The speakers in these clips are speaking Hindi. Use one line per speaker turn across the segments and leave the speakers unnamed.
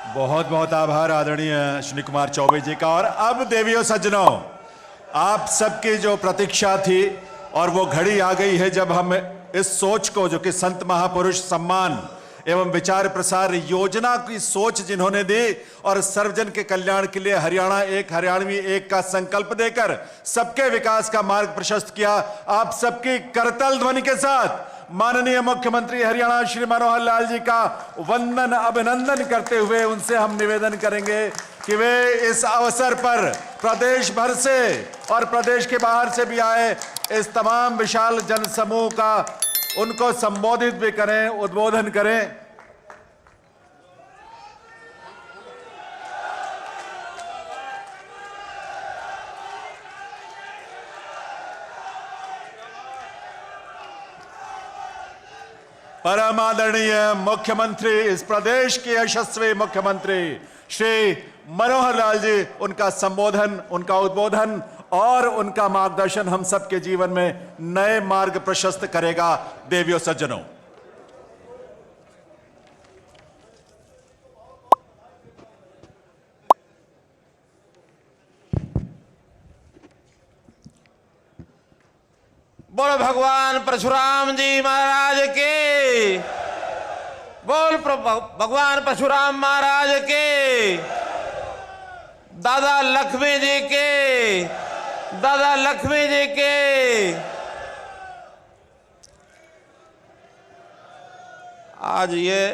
बहुत बहुत आभार आदरणीय श्री कुमार चौबे जी का। और अब देवियों सज्जनों, आप सबकी जो प्रतीक्षा थी और वो घड़ी आ गई है जब हम इस सोच को, जो कि संत महापुरुष सम्मान एवं विचार प्रसार योजना की सोच जिन्होंने दी और सर्वजन के कल्याण के लिए हरियाणा एक हरियाणवी एक का संकल्प देकर सबके विकास का मार्ग प्रशस्त किया, आप सबकी करतल ध्वनि के साथ माननीय मुख्यमंत्री हरियाणा श्री मनोहर लाल जी का वंदन अभिनंदन करते हुए उनसे हम निवेदन करेंगे कि वे इस अवसर पर प्रदेश भर से और प्रदेश के बाहर से भी आए इस तमाम विशाल जनसमूह का उनको संबोधित भी करें, उद्बोधन करें। परम आदरणीय मुख्यमंत्री, इस प्रदेश के यशस्वी मुख्यमंत्री श्री मनोहर लाल जी, उनका संबोधन, उनका उद्बोधन और उनका मार्गदर्शन हम सबके जीवन में नए मार्ग प्रशस्त करेगा। देवियों सज्जनों,
बोल भगवान परशुराम जी महाराज के, बोल भगवान परशुराम महाराज के, दादा लक्ष्मी जी के, दादा लक्ष्मी जी के। आज ये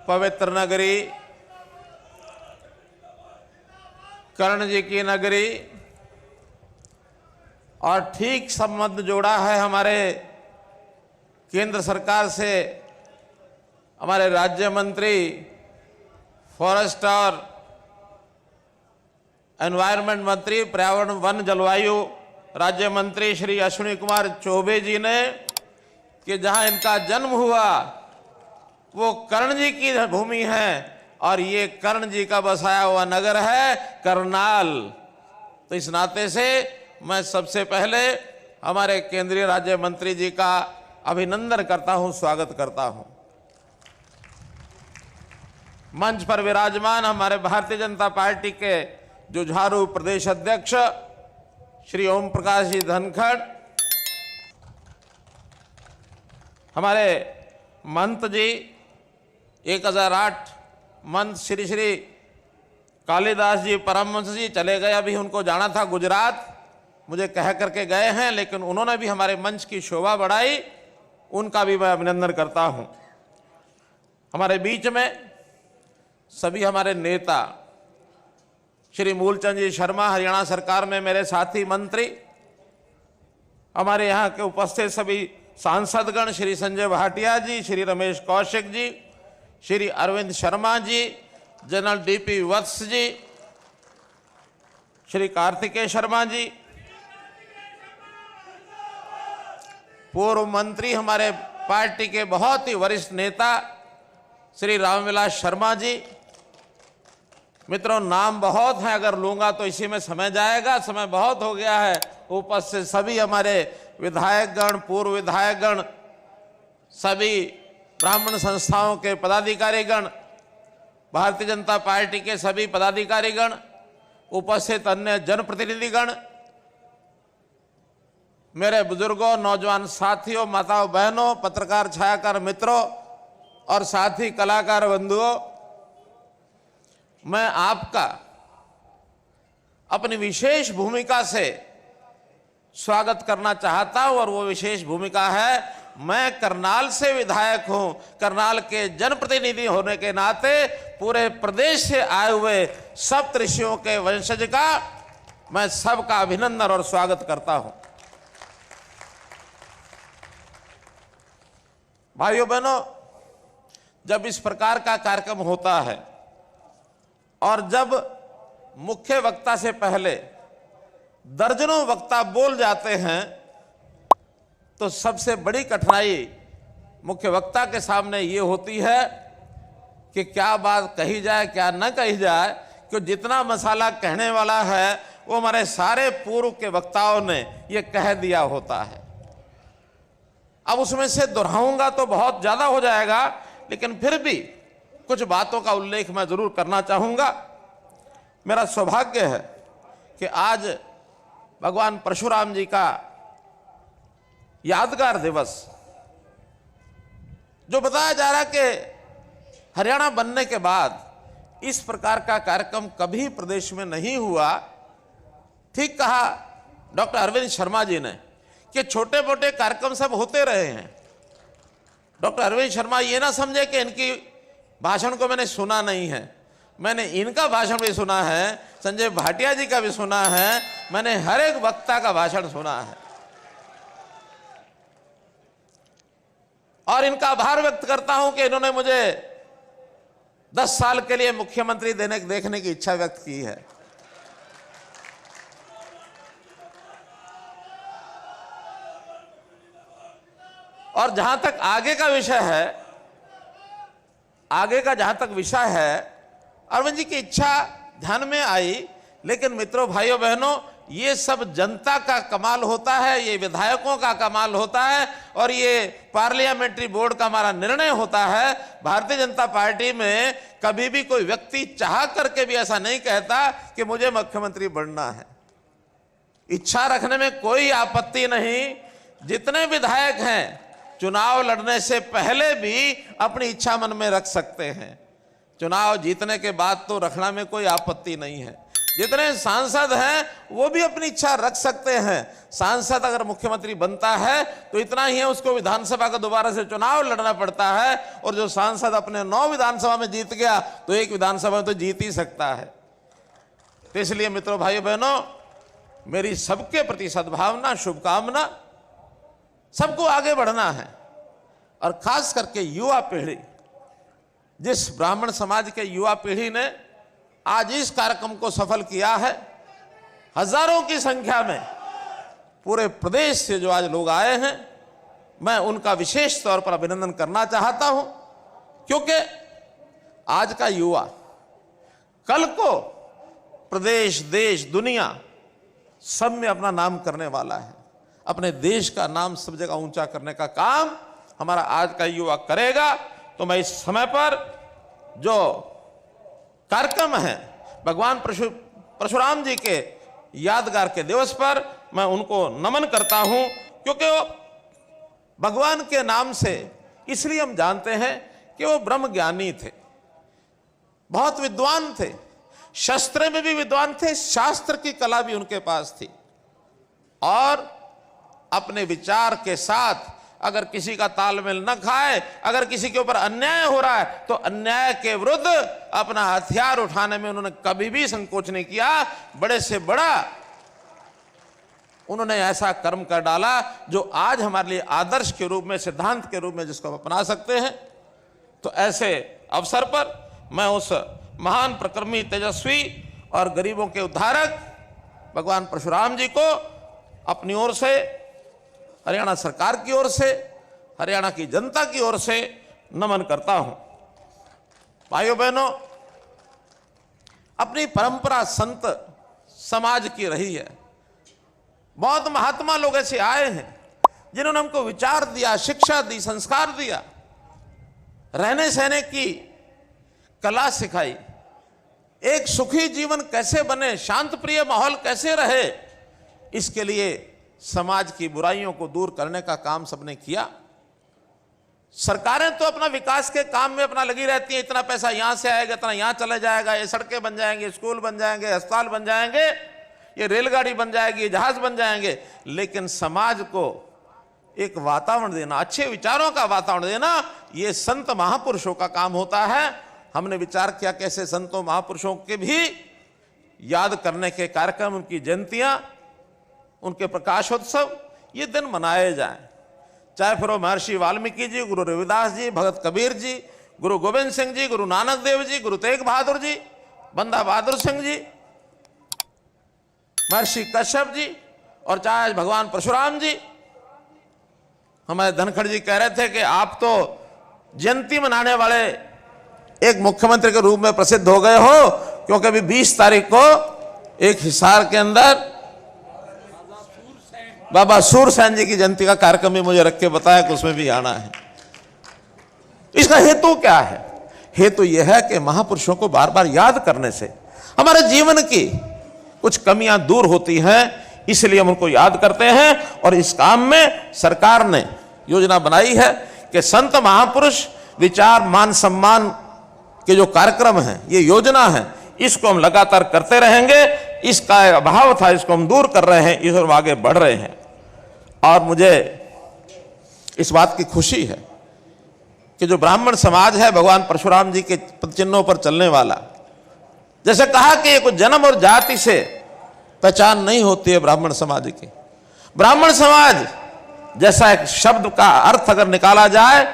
पवित्र नगरी, कर्ण जी की नगरी, और ठीक संबंध जोड़ा है हमारे केंद्र सरकार से हमारे राज्य मंत्री फॉरेस्ट और एनवायरनमेंट मंत्री पर्यावरण वन जलवायु राज्य मंत्री श्री अश्विनी कुमार चौबे जी ने कि जहां इनका जन्म हुआ वो कर्ण जी की भूमि है और ये कर्ण जी का बसाया हुआ नगर है करनाल। तो इस नाते से मैं सबसे पहले हमारे केंद्रीय राज्य मंत्री जी का अभिनंदन करता हूं, स्वागत करता हूं। मंच पर विराजमान हमारे भारतीय जनता पार्टी के जुझारू प्रदेश अध्यक्ष श्री ओम प्रकाश जी धनखड़, हमारे महंत जी 1008 महंत श्री श्री कालिदास जी परमहंस जी चले गए, अभी उनको जाना था गुजरात, मुझे कह करके गए हैं, लेकिन उन्होंने भी हमारे मंच की शोभा बढ़ाई, उनका भी मैं अभिनंदन करता हूं। हमारे बीच में सभी हमारे नेता, श्री मूलचंद जी शर्मा हरियाणा सरकार में मेरे साथी मंत्री, हमारे यहाँ के उपस्थित सभी सांसदगण, श्री संजय भाटिया जी, श्री रमेश कौशिक जी, श्री अरविंद शर्मा जी, जनरल डीपी वत्स जी, श्री कार्तिकेय शर्मा जी, पूर्व मंत्री हमारे पार्टी के बहुत ही वरिष्ठ नेता श्री रामविलास शर्मा जी। मित्रों, नाम बहुत हैं, अगर लूंगा तो इसी में समय जाएगा, समय बहुत हो गया है। उपस्थित सभी हमारे विधायकगण, पूर्व विधायकगण, सभी ब्राह्मण संस्थाओं के पदाधिकारीगण, भारतीय जनता पार्टी के सभी पदाधिकारीगण, उपस्थित अन्य जनप्रतिनिधिगण, मेरे बुजुर्गों, नौजवान साथियों, माताओं बहनों, पत्रकार छायाकार मित्रों और साथी कलाकार बंधुओं, मैं आपका अपनी विशेष भूमिका से स्वागत करना चाहता हूं। और वो विशेष भूमिका है, मैं करनाल से विधायक हूं, करनाल के जनप्रतिनिधि होने के नाते पूरे प्रदेश से आए हुए सप्तऋषियों के वंशज का मैं सबका अभिनंदन और स्वागत करता हूं। भाइयों बहनों, जब इस प्रकार का कार्यक्रम होता है और जब मुख्य वक्ता से पहले दर्जनों वक्ता बोल जाते हैं तो सबसे बड़ी कठिनाई मुख्य वक्ता के सामने ये होती है कि क्या बात कही जाए, क्या न कही जाए, क्योंकि जितना मसाला कहने वाला है वो हमारे सारे पूर्व के वक्ताओं ने ये कह दिया होता है। अब उसमें से दोहराऊंगा तो बहुत ज्यादा हो जाएगा, लेकिन फिर भी कुछ बातों का उल्लेख मैं जरूर करना चाहूंगा। मेरा सौभाग्य है कि आज भगवान परशुराम जी का यादगार दिवस, जो बताया जा रहा है कि हरियाणा बनने के बाद इस प्रकार का कार्यक्रम कभी प्रदेश में नहीं हुआ। ठीक कहा डॉक्टर अरविंद शर्मा जी ने कि छोटे मोटे कार्यक्रम सब होते रहे हैं। डॉक्टर अरविंद शर्मा ये ना समझे कि इनकी भाषण को मैंने सुना नहीं है, मैंने इनका भाषण भी सुना है, संजय भाटिया जी का भी सुना है, मैंने हर एक वक्ता का भाषण सुना है और इनका आभार व्यक्त करता हूं कि इन्होंने मुझे 10 साल के लिए मुख्यमंत्री देखने की इच्छा व्यक्त की है। और जहां तक आगे का विषय है, आगे का जहां तक विषय है, अरविंद जी की इच्छा ध्यान में आई, लेकिन मित्रों, भाइयों बहनों, ये सब जनता का कमाल होता है, ये विधायकों का कमाल होता है और ये पार्लियामेंट्री बोर्ड का हमारा निर्णय होता है। भारतीय जनता पार्टी में कभी भी कोई व्यक्ति चाह करके भी ऐसा नहीं कहता कि मुझे मुख्यमंत्री बनना है। इच्छा रखने में कोई आपत्ति नहीं। जितने विधायक हैं चुनाव लड़ने से पहले भी अपनी इच्छा मन में रख सकते हैं, चुनाव जीतने के बाद तो रखना में कोई आपत्ति नहीं है। जितने सांसद हैं वो भी अपनी इच्छा रख सकते हैं। सांसद अगर मुख्यमंत्री बनता है तो इतना ही है, उसको विधानसभा का दोबारा से चुनाव लड़ना पड़ता है, और जो सांसद अपने 9 विधानसभा में जीत गया तो 1 विधानसभा में तो जीत ही सकता है। तो इसलिए मित्रों, भाइयों बहनों, मेरी सबके प्रति सद्भावना, शुभकामना, सबको आगे बढ़ना है। और खास करके युवा पीढ़ी, जिस ब्राह्मण समाज के युवा पीढ़ी ने आज इस कार्यक्रम को सफल किया है, हजारों की संख्या में पूरे प्रदेश से जो आज लोग आए हैं, मैं उनका विशेष तौर पर अभिनंदन करना चाहता हूं, क्योंकि आज का युवा कल को प्रदेश, देश, दुनिया सब में अपना नाम करने वाला है। अपने देश का नाम सब जगह ऊंचा करने का काम हमारा आज का युवा करेगा। तो मैं इस समय पर जो कार्यक्रम है भगवान परशुराम जी के यादगार के दिवस पर, मैं उनको नमन करता हूं, क्योंकि वो भगवान के नाम से इसलिए हम जानते हैं कि वो ब्रह्म ज्ञानी थे, बहुत विद्वान थे, शस्त्र में भी विद्वान थे, शास्त्र की कला भी उनके पास थी, और अपने विचार के साथ अगर किसी का तालमेल न खाए, अगर किसी के ऊपर अन्याय हो रहा है तो अन्याय के विरुद्ध अपना हथियार उठाने में उन्होंने कभी भी संकोच नहीं किया। बड़े से बड़ा उन्होंने ऐसा कर्म कर डाला जो आज हमारे लिए आदर्श के रूप में, सिद्धांत के रूप में जिसको हम अपना सकते हैं। तो ऐसे अवसर पर मैं उस महान प्रक्रमी, तेजस्वी और गरीबों के उद्धारक भगवान परशुराम जी को अपनी ओर से, हरियाणा सरकार की ओर से, हरियाणा की जनता की ओर से नमन करता हूं। भाइयों बहनों, अपनी परंपरा संत समाज की रही है। बहुत महात्मा लोग ऐसे आए हैं जिन्होंने हमको विचार दिया, शिक्षा दी, संस्कार दिया, रहने सहने की कला सिखाई, एक सुखी जीवन कैसे बने, शांत प्रिय माहौल कैसे रहे, इसके लिए समाज की बुराइयों को दूर करने का काम सबने किया। सरकारें तो अपना विकास के काम में अपना लगी रहती हैं, इतना पैसा यहां से आएगा, इतना यहां चला जाएगा, ये सड़कें बन जाएंगे, स्कूल बन जाएंगे, अस्पताल बन जाएंगे, ये रेलगाड़ी बन जाएगी, जहाज बन जाएंगे, लेकिन समाज को एक वातावरण देना, अच्छे विचारों का वातावरण देना, ये संत महापुरुषों का काम होता है। हमने विचार किया कैसे संतों महापुरुषों के भी याद करने के कार्यक्रम, उनकी जयंतियां, उनके प्रकाशोत्सव, ये दिन मनाए जाएं। चाहे फिर वो महर्षि वाल्मीकि जी, गुरु रविदास जी, भगत कबीर जी, गुरु गोविंद सिंह जी, गुरु नानक देव जी, गुरु तेग बहादुर जी, बंदा बहादुर सिंह जी, महर्षि कश्यप जी, और चाहे भगवान परशुराम जी। हमारे धनखड़ जी कह रहे थे कि आप तो जयंती मनाने वाले एक मुख्यमंत्री के रूप में प्रसिद्ध हो गए हो, क्योंकि अभी 20 तारीख को एक हिसार के अंदर बाबा सूरसेन जी की जयंती का कार्यक्रम भी मुझे रख के बताया कि उसमें भी आना है। इसका हेतु क्या है? हेतु यह है कि महापुरुषों को बार बार याद करने से हमारे जीवन की कुछ कमियां दूर होती हैं, इसलिए हम उनको याद करते हैं। और इस काम में सरकार ने योजना बनाई है कि संत महापुरुष विचार मान सम्मान के जो कार्यक्रम हैं, ये योजना है, इसको हम लगातार करते रहेंगे। इसका अभाव था, इसको हम दूर कर रहे हैं, इस ओर आगे बढ़ रहे हैं। और मुझे इस बात की खुशी है कि जो ब्राह्मण समाज है, भगवान परशुराम जी के चिन्हों पर चलने वाला, जैसे कहा कि कुछ जन्म और जाति से पहचान नहीं होती है ब्राह्मण समाज की। ब्राह्मण समाज जैसा एक शब्द का अर्थ अगर निकाला जाए,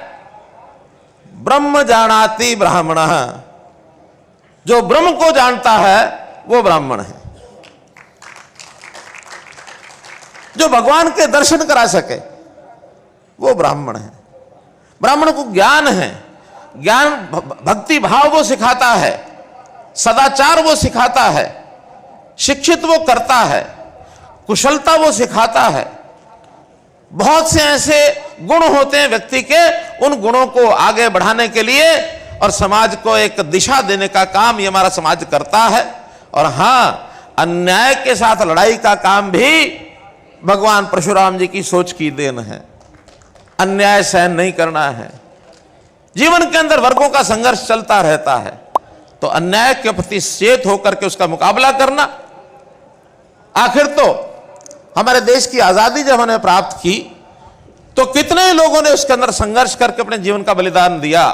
ब्रह्म जानाति ब्राह्मण, जो ब्रह्म को जानता है वो ब्राह्मण है। जो भगवान के दर्शन करा सके वो ब्राह्मण है। ब्राह्मण को ज्ञान है, ज्ञान भक्ति भाव वो सिखाता है, सदाचार वो सिखाता है, शिक्षित वो करता है, कुशलता वो सिखाता है। बहुत से ऐसे गुण होते हैं व्यक्ति के, उन गुणों को आगे बढ़ाने के लिए और समाज को एक दिशा देने का काम ये हमारा समाज करता है। और हां, अन्याय के साथ लड़ाई का काम भी भगवान परशुराम जी की सोच की देन है। अन्याय सहन नहीं करना है। जीवन के अंदर वर्गों का संघर्ष चलता रहता है, तो अन्याय के प्रति सचेत होकर के उसका मुकाबला करना। आखिर तो हमारे देश की आजादी जब हमने प्राप्त की तो कितने लोगों ने उसके अंदर संघर्ष करके अपने जीवन का बलिदान दिया।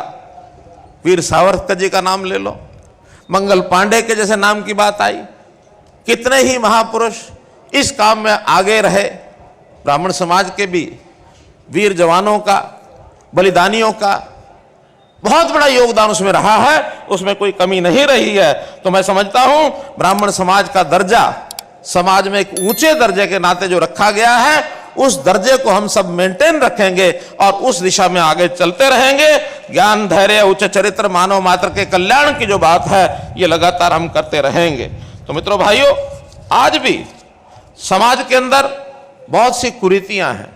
वीर सावरकर जी का नाम ले लो, मंगल पांडे के जैसे नाम की बात आई, कितने ही महापुरुष इस काम में आगे रहे। ब्राह्मण समाज के भी वीर जवानों का, बलिदानियों का बहुत बड़ा योगदान उसमें रहा है, उसमें कोई कमी नहीं रही है। तो मैं समझता हूं ब्राह्मण समाज का दर्जा समाज में एक ऊंचे दर्जे के नाते जो रखा गया है, उस दर्जे को हम सब मेंटेन रखेंगे और उस दिशा में आगे चलते रहेंगे। ज्ञान, धैर्य, उच्च चरित्र, मानव मात्र के कल्याण की जो बात है, ये लगातार हम करते रहेंगे। तो मित्रों भाइयों, आज भी समाज के अंदर बहुत सी कुरीतियां हैं।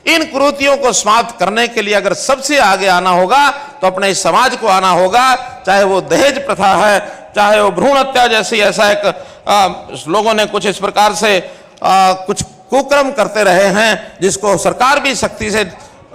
इन कुरीतियों को समाप्त करने के लिए अगर सबसे आगे आना होगा तो अपने इस समाज को आना होगा। चाहे वो दहेज प्रथा है, चाहे वो भ्रूण हत्या जैसी, ऐसा एक लोगों ने कुछ इस प्रकार से कुछ कुक्रम करते रहे हैं, जिसको सरकार भी सख्ती से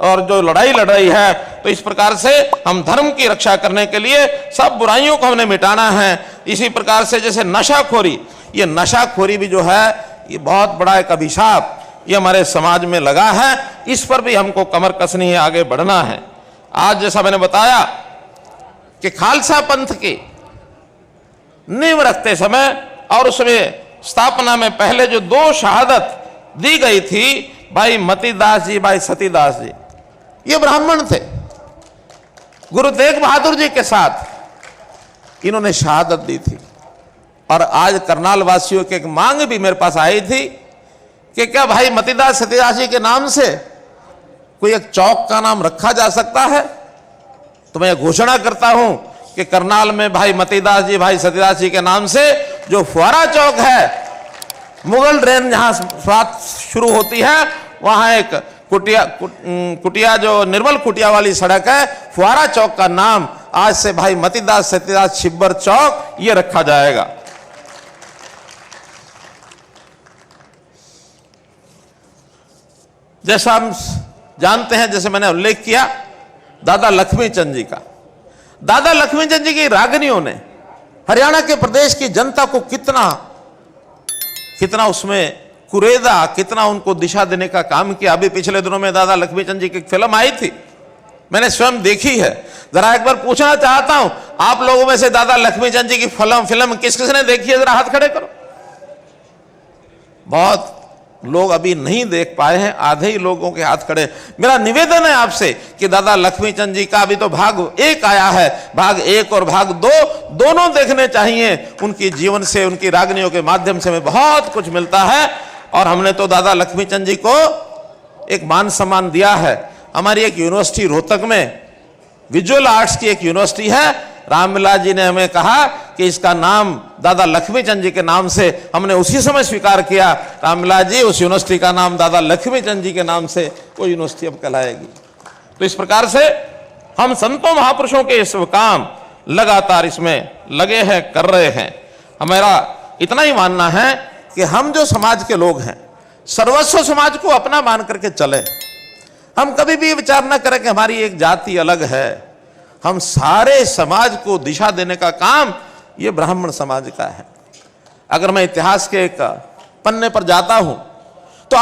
और जो लड़ाई लड़ रही है। तो इस प्रकार से हम धर्म की रक्षा करने के लिए सब बुराइयों को हमने मिटाना है। इसी प्रकार से जैसे नशाखोरी, ये नशाखोरी भी जो है ये बहुत बड़ा एक अभिशाप ये हमारे समाज में लगा है। इस पर भी हमको कमर कसनी है, आगे बढ़ना है। आज जैसा मैंने बताया कि खालसा पंथ की नींव रखते समय और उसमें स्थापना में पहले जो 2 शहादत दी गई थी, भाई मतीदास जी, भाई सतीदास जी, ये ब्राह्मण थे। गुरु तेग बहादुर जी के साथ इन्होंने शहादत दी थी। और आज करनाल वासियों की एक मांग भी मेरे पास आई थी कि क्या भाई मतीदास सतीदास जी के नाम से कोई एक चौक का नाम रखा जा सकता है। तो मैं घोषणा करता हूं कि करनाल में भाई मतीदास जी, भाई सतीदास जी के नाम से जो फुआरा चौक है, मुगल रेंज जहां बात शुरू होती है, वहां एक कुटिया जो निर्मल कुटिया वाली सड़क है, फुआरा चौक का नाम आज से भाई मतीदास सतीदास छिब्बर चौक ये रखा जाएगा। जैसा हम जानते हैं, जैसे मैंने उल्लेख किया दादा लक्ष्मीचंद जी का, दादा लक्ष्मीचंद जी की रागनियों ने हरियाणा के प्रदेश की जनता को कितना उसमें कुरेदा, कितना उनको दिशा देने का काम किया। अभी पिछले दिनों में दादा लक्ष्मीचंद जी की फिल्म आई थी, मैंने स्वयं देखी है। जरा एक बार पूछना चाहता हूं, आप लोगों में से दादा लक्ष्मीचंद जी की फिल्म किस किसने देखी है? जरा हाथ खड़े करो। बहुत लोग अभी नहीं देख पाए हैं, आधे ही लोगों के हाथ खड़े। मेरा निवेदन है आपसे कि दादा लक्ष्मीचंद जी का अभी तो भाग 1 आया है, भाग 1 और भाग 2 दोनों देखने चाहिए। उनकी जीवन से, उनकी रागनियों के माध्यम से हमें बहुत कुछ मिलता है। और हमने तो दादा लक्ष्मीचंद जी को एक मान सम्मान दिया है। हमारी एक यूनिवर्सिटी रोहतक में, विजुअल आर्ट्स की एक यूनिवर्सिटी है, रामविलास जी ने हमें कहा कि इसका नाम दादा लक्ष्मीचंद जी के नाम से, हमने उसी समय स्वीकार किया, रामविलास जी उस यूनिवर्सिटी का नाम दादा लक्ष्मीचंद जी के नाम से वो यूनिवर्सिटी अब कहलाएगी। तो इस प्रकार से हम संतों महापुरुषों के इस काम लगातार इसमें लगे हैं, कर रहे हैं। हमारा इतना ही मानना है कि हम जो समाज के लोग हैं, सर्वस्व समाज को अपना मान करके चले। हम कभी भी विचार न करें कि हमारी एक जाति अलग है। हम सारे समाज को दिशा देने का काम ये ब्राह्मण समाज का है। अगर मैं इतिहास के एक पन्ने पर जाता हूं तो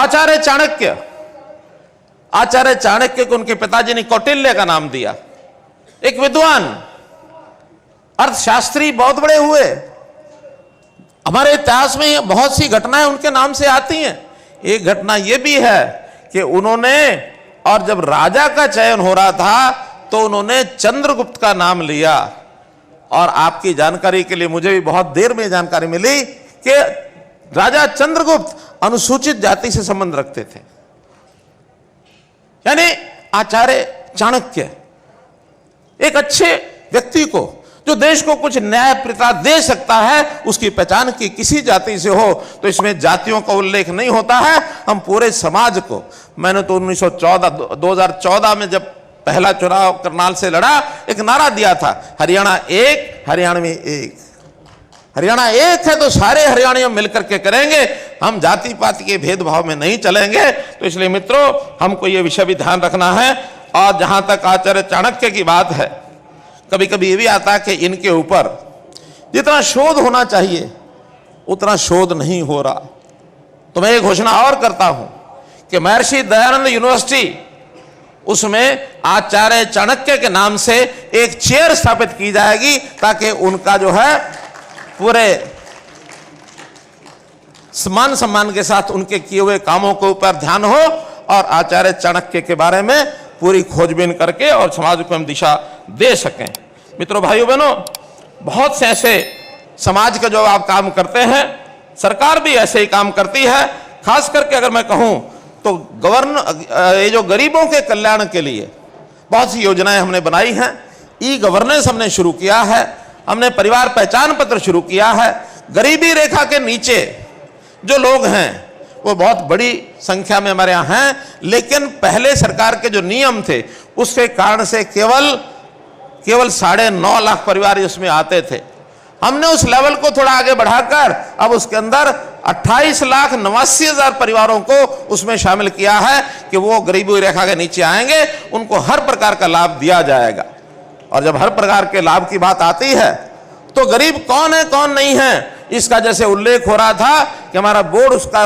आचार्य चाणक्य को उनके पिताजी ने कौटिल्य का नाम दिया। एक विद्वान अर्थशास्त्री बहुत बड़े हुए। हमारे इतिहास में बहुत सी घटनाएं उनके नाम से आती हैं। एक घटना यह भी है कि उन्होंने, और जब राजा का चयन हो रहा था तो उन्होंने चंद्रगुप्त का नाम लिया। और आपकी जानकारी के लिए मुझे भी बहुत देर में जानकारी मिली कि राजा चंद्रगुप्त अनुसूचित जाति से संबंध रखते थे। यानी आचार्य चाणक्य एक अच्छे व्यक्ति को, जो देश को कुछ न्याय प्रथा दे सकता है, उसकी पहचान की किसी जाति से हो तो इसमें जातियों का उल्लेख नहीं होता है। हम पूरे समाज को, मैंने तो 2014 में जब पहला चुनाव करनाल से लड़ा, एक नारा दिया था, हरियाणा एक, हरियाणवी एक। हरियाणा एक है तो सारे हरियाणियों मिलकर के करेंगे, हम जाति पाति के भेदभाव में नहीं चलेंगे। तो इसलिए मित्रों, हमको ये विषय भी ध्यान रखना है। और जहां तक आचार्य चाणक्य की बात है, कभी कभी ये भी आता है कि इनके ऊपर जितना शोध होना चाहिए उतना शोध नहीं हो रहा। तो मैं ये घोषणा और करता हूं कि महर्षि दयानंद यूनिवर्सिटी, उसमें आचार्य चाणक्य के नाम से एक चेयर स्थापित की जाएगी, ताकि उनका जो है पूरे मान सम्मान के साथ उनके किए हुए कामों के ऊपर ध्यान हो और आचार्य चाणक्य के बारे में पूरी खोजबीन करके और समाज को हम दिशा दे सकें। मित्रों, भाइयों बहनों, बहुत से ऐसे समाज का जो आप काम करते हैं, सरकार भी ऐसे ही काम करती है। खास करके अगर मैं कहूं तो ये जो गरीबों के कल्याण के लिए बहुत सी योजनाएं हमने बनाई हैं। ई गवर्नेंस हमने शुरू किया है, हमने परिवार पहचान पत्र शुरू किया है। गरीबी रेखा के नीचे जो लोग हैं वो बहुत बड़ी संख्या में हमारे यहाँ हैं, लेकिन पहले सरकार के जो नियम थे उसके कारण से केवल 9.5 लाख परिवार उसमें आते थे। हमने उस लेवल को थोड़ा आगे बढ़ाकर अब उसके अंदर 28,89,000 परिवारों को उसमें शामिल किया है कि वो गरीबी रेखा के नीचे आएंगे, उनको हर प्रकार का लाभ दिया जाएगा। और जब हर प्रकार के लाभ की बात आती है तो गरीब कौन है कौन नहीं है, इसका जैसे उल्लेख हो रहा था कि हमारा बोर्ड उसका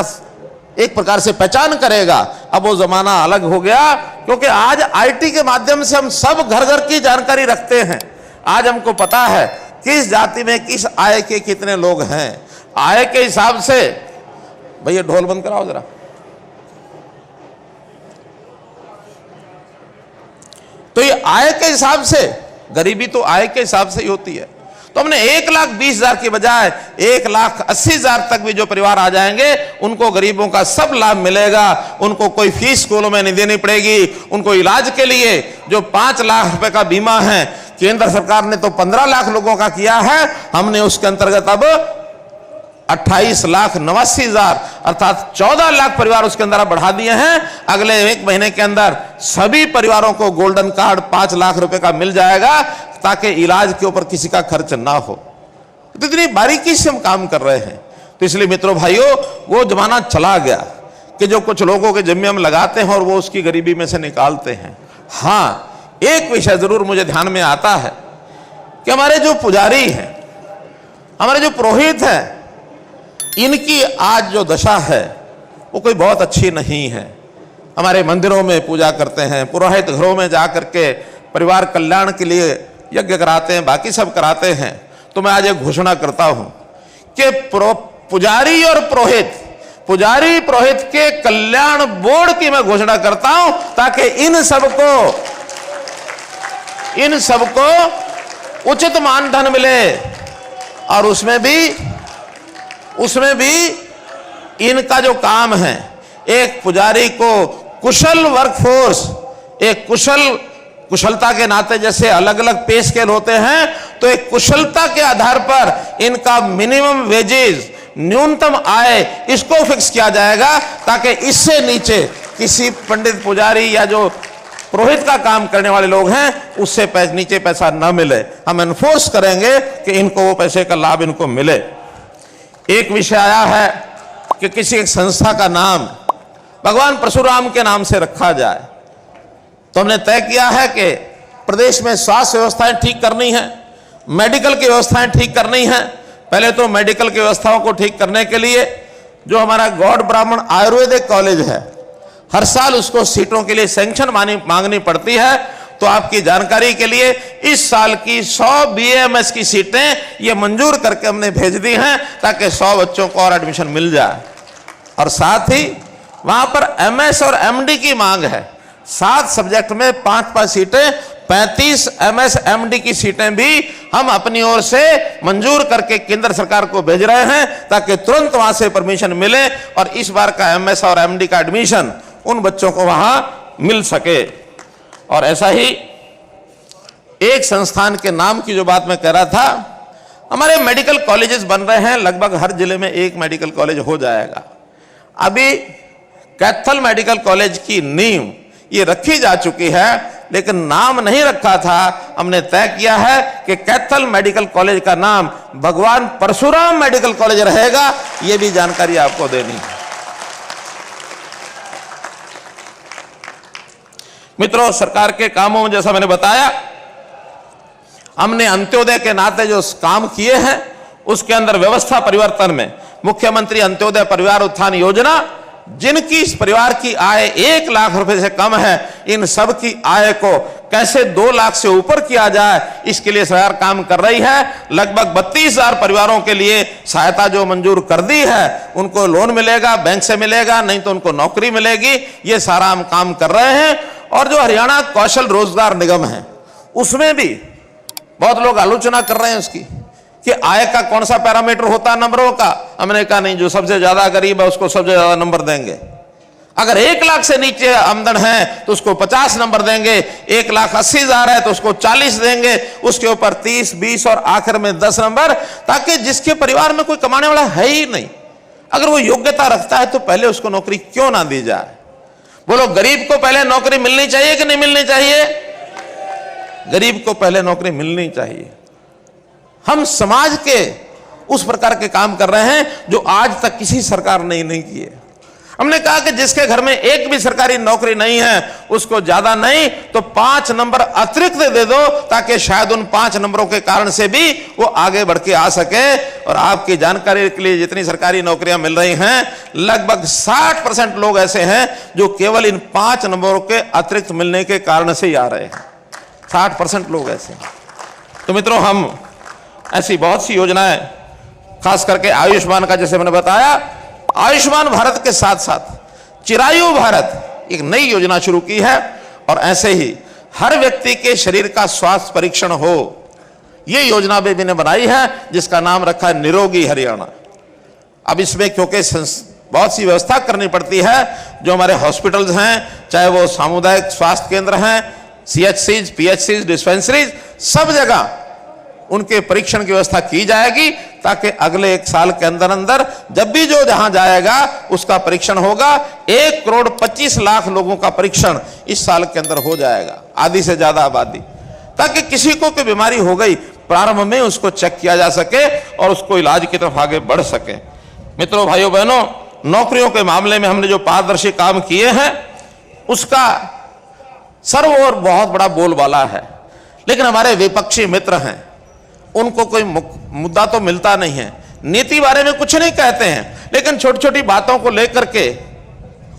एक प्रकार से पहचान करेगा। अब वो जमाना अलग हो गया, क्योंकि आज आईटी के माध्यम से हम सब घर घर की जानकारी रखते हैं। आज हमको पता है किस जाति में किस आय के कितने लोग हैं। आय के हिसाब से, भैया ढोल बंद कराओ जरा। तो ये आय के हिसाब से, गरीबी तो आय के हिसाब से ही होती है। तो हमने 1,20,000 की बजाय 1,80,000 तक भी जो परिवार आ जाएंगे उनको गरीबों का सब लाभ मिलेगा। उनको कोई फीस स्कूलों में नहीं देनी पड़ेगी। उनको इलाज के लिए जो 5 लाख रुपए का बीमा है, केंद्र सरकार ने तो 15 लाख लोगों का किया है, हमने उसके अंतर्गत अब 28,89,000 अर्थात 14 लाख परिवार उसके अंदर बढ़ा दिए हैं। अगले 1 महीने के अंदर सभी परिवारों को गोल्डन कार्ड 5 लाख रुपए का मिल जाएगा, ताकि इलाज के ऊपर किसी का खर्च ना हो। तो इतनी बारीकी से हम काम कर रहे हैं। तो इसलिए मित्रों भाइयों, वो जमाना चला गया कि जो कुछ लोगों के जिम्मे हम लगाते हैं और वो उसकी गरीबी में से निकालते हैं। हाँ, एक विषय जरूर मुझे ध्यान में आता है कि हमारे जो पुजारी हैं, हमारे जो पुरोहित हैं, इनकी आज जो दशा है वो कोई बहुत अच्छी नहीं है। हमारे मंदिरों में पूजा करते हैं, पुरोहित घरों में जा करके परिवार कल्याण के लिए यज्ञ कराते हैं, बाकी सब कराते हैं। तो मैं आज एक घोषणा करता हूं कि पुजारी और पुजारी पुरोहित के कल्याण बोर्ड की मैं घोषणा करता हूं, ताकि इन सबको उचित मानधन मिले। और उसमें भी इनका जो काम है, एक पुजारी को कुशल वर्कफोर्स, एक कुशलता के नाते, जैसे अलग अलग पे स्केल होते हैं, तो एक कुशलता के आधार पर इनका मिनिमम वेजेस, न्यूनतम आय, इसको फिक्स किया जाएगा, ताकि इससे नीचे किसी पंडित पुजारी या जो पुरोहित का काम करने वाले लोग हैं उससे नीचे पैसा न मिले। हम एनफोर्स करेंगे कि इनको वो पैसे का लाभ इनको मिले। एक विषय आया है कि किसी एक संस्था का नाम भगवान परशुराम के नाम से रखा जाए, तो हमने तय किया है कि प्रदेश में स्वास्थ्य व्यवस्थाएं ठीक करनी है, मेडिकल की व्यवस्थाएं ठीक करनी है। पहले तो मेडिकल की व्यवस्थाओं को ठीक करने के लिए जो हमारा गौड़ ब्राह्मण आयुर्वेदिक कॉलेज है, हर साल उसको सीटों के लिए सैंक्शन मांगनी पड़ती है। तो आपकी जानकारी के लिए इस साल की 100 BAMS की सीटें ये मंजूर करके हमने भेज दी हैं ताकि 100 बच्चों को और एडमिशन मिल जाए। और साथ ही वहां पर MS और MD की मांग है, 7 सब्जेक्ट में 5-5 सीटें, 35 MS MD की सीटें भी हम अपनी ओर से मंजूर करके केंद्र सरकार को भेज रहे हैं ताकि तुरंत वहां से परमिशन मिले और इस बार का MS और MD का एडमिशन उन बच्चों को वहां मिल सके। और ऐसा ही एक संस्थान के नाम की जो बात मैं कह रहा था, हमारे मेडिकल कॉलेजेस बन रहे हैं, लगभग हर जिले में एक मेडिकल कॉलेज हो जाएगा। अभी कैथल मेडिकल कॉलेज की नींव ये रखी जा चुकी है, लेकिन नाम नहीं रखा था। हमने तय किया है कि कैथल मेडिकल कॉलेज का नाम भगवान परशुराम मेडिकल कॉलेज रहेगा। यह भी जानकारी आपको देनी है। मित्रों, सरकार के कामों में जैसा मैंने बताया, हमने अंत्योदय के नाते जो काम किए हैं उसके अंदर व्यवस्था परिवर्तन में मुख्यमंत्री अंत्योदय परिवार उत्थान योजना, जिनकी इस परिवार की आय 1 लाख रुपए से कम है, इन सब की आय को कैसे 2 लाख से ऊपर किया जाए, इसके लिए सरकार काम कर रही है। लगभग 32,000 परिवारों के लिए सहायता जो मंजूर कर दी है, उनको लोन मिलेगा, बैंक से मिलेगा, नहीं तो उनको नौकरी मिलेगी। ये सारा हम काम कर रहे हैं। और जो हरियाणा कौशल रोजगार निगम है, उसमें भी बहुत लोग आलोचना कर रहे हैं उसकी कि आय का कौन सा पैरामीटर होता है नंबरों का। हमने कहा नहीं, जो सबसे ज्यादा गरीब है उसको सबसे ज्यादा नंबर देंगे। अगर 1 लाख से नीचे आमदन है तो उसको 50 नंबर देंगे, 1,80,000 है तो उसको 40 देंगे, उसके ऊपर 30, 20 और आखिर में 10 नंबर, ताकि जिसके परिवार में कोई कमाने वाला है ही नहीं, अगर वो योग्यता रखता है तो पहले उसको नौकरी क्यों ना दी जाए। बोलो, गरीब को पहले नौकरी मिलनी चाहिए कि नहीं मिलनी चाहिए? गरीब को पहले नौकरी मिलनी चाहिए। हम समाज के उस प्रकार के काम कर रहे हैं जो आज तक किसी सरकार ने नहीं किए। हमने कहा कि जिसके घर में एक भी सरकारी नौकरी नहीं है उसको ज्यादा नहीं तो 5 नंबर अतिरिक्त दे दो, ताकि शायद उन 5 नंबरों के कारण से भी वो आगे बढ़ के आ सके। और आपकी जानकारी के लिए जितनी सरकारी नौकरियां मिल रही हैं, लगभग 60% लोग ऐसे हैं जो केवल इन 5 नंबरों के अतिरिक्त मिलने के कारण से ही आ रहे हैं। 60% लोग ऐसे हैं। तो मित्रों, हम ऐसी बहुत सी योजनाएं, खास करके आयुष्मान का, जैसे मैंने बताया, आयुष्मान भारत के साथ साथ चिरायु भारत एक नई योजना शुरू की है। और ऐसे ही हर व्यक्ति के शरीर का स्वास्थ्य परीक्षण हो, यह योजना भी मैंने बनाई है, जिसका नाम रखा है निरोगी हरियाणा। अब इसमें क्योंकि बहुत सी व्यवस्था करनी पड़ती है, जो हमारे हॉस्पिटल्स हैं, चाहे वो सामुदायिक स्वास्थ्य केंद्र हैं, CHCs, PHCs, डिस्पेंसरीज, सब जगह उनके परीक्षण की व्यवस्था की जाएगी, ताकि अगले 1 साल के अंदर अंदर जब भी जो जहां जाएगा उसका परीक्षण होगा। 1,25,00,000 लोगों का परीक्षण इस साल के अंदर हो जाएगा, आधी से ज्यादा आबादी, ताकि किसी को कोई बीमारी हो गई प्रारंभ में उसको चेक किया जा सके और उसको इलाज की तरफ आगे बढ़ सके। मित्रों, भाइयों बहनों, नौकरियों के मामले में हमने जो पारदर्शी काम किए हैं उसका सर्व और बहुत बड़ा बोलबाला है। लेकिन हमारे विपक्षी मित्र हैं, उनको कोई मुद्दा तो मिलता नहीं है, नीति बारे में कुछ नहीं कहते हैं, लेकिन छोटी छोटी बातों को लेकर के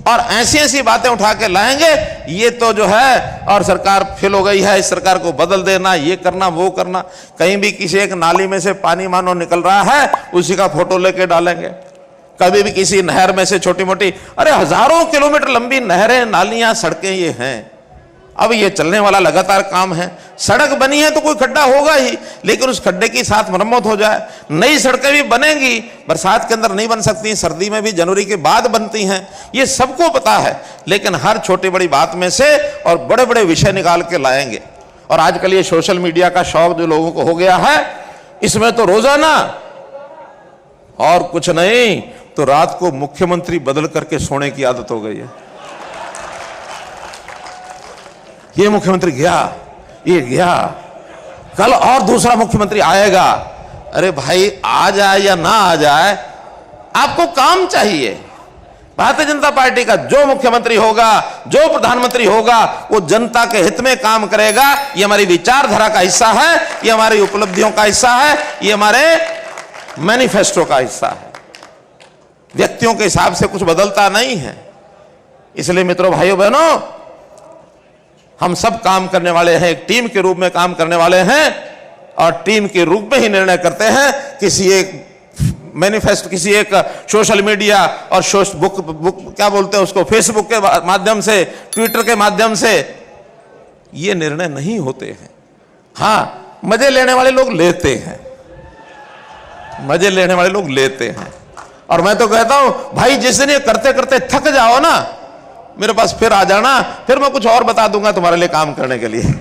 और ऐसी ऐसी बातें उठा के लाएंगे, ये तो जो है और सरकार फेल हो गई है, इस सरकार को बदल देना, ये करना वो करना। कहीं भी किसी एक नाली में से पानी मानो निकल रहा है, उसी का फोटो लेके डालेंगे। कभी भी किसी नहर में से छोटी मोटी, अरे हजारों किलोमीटर लंबी नहरें, नालियां, सड़कें ये हैं। अब ये चलने वाला लगातार काम है। सड़क बनी है तो कोई खड्डा होगा ही, लेकिन उस खड्डे की साथ मरम्मत हो जाए। नई सड़कें भी बनेंगी, बरसात के अंदर नहीं बन सकती, सर्दी में भी जनवरी के बाद बनती हैं, ये सबको पता है। लेकिन हर छोटी बड़ी बात में से और बड़े बड़े विषय निकाल के लाएंगे। और आजकल ये सोशल मीडिया का शौक जो लोगों को हो गया है, इसमें तो रोजाना और कुछ नहीं तो रात को मुख्यमंत्री बदल करके सोने की आदत हो गई है। ये मुख्यमंत्री गया, ये गया, कल और दूसरा मुख्यमंत्री आएगा। अरे भाई, आ जाए या ना आ जाए, आपको काम चाहिए। भारतीय जनता पार्टी का जो मुख्यमंत्री होगा, जो प्रधानमंत्री होगा, वो जनता के हित में काम करेगा। ये हमारी विचारधारा का हिस्सा है, ये हमारी उपलब्धियों का हिस्सा है, ये हमारे मैनिफेस्टो का हिस्सा है। व्यक्तियों के हिसाब से कुछ बदलता नहीं है। इसलिए मित्रों, भाइयों बहनों, हम सब काम करने वाले हैं, एक टीम के रूप में काम करने वाले हैं और टीम के रूप में ही निर्णय करते हैं। किसी एक मैनिफेस्टो, किसी एक सोशल मीडिया और बुक क्या बोलते हैं उसको, फेसबुक के माध्यम से, ट्विटर के माध्यम से ये निर्णय नहीं होते हैं। हाँ, मजे लेने वाले लोग लेते हैं, मजे लेने वाले लोग लेते हैं। और मैं तो कहता हूं भाई, जिस दिन ये करते करते थक जाओ ना, मेरे पास फिर आ जाना, फिर मैं कुछ और बता दूंगा तुम्हारे लिए काम करने के लिए।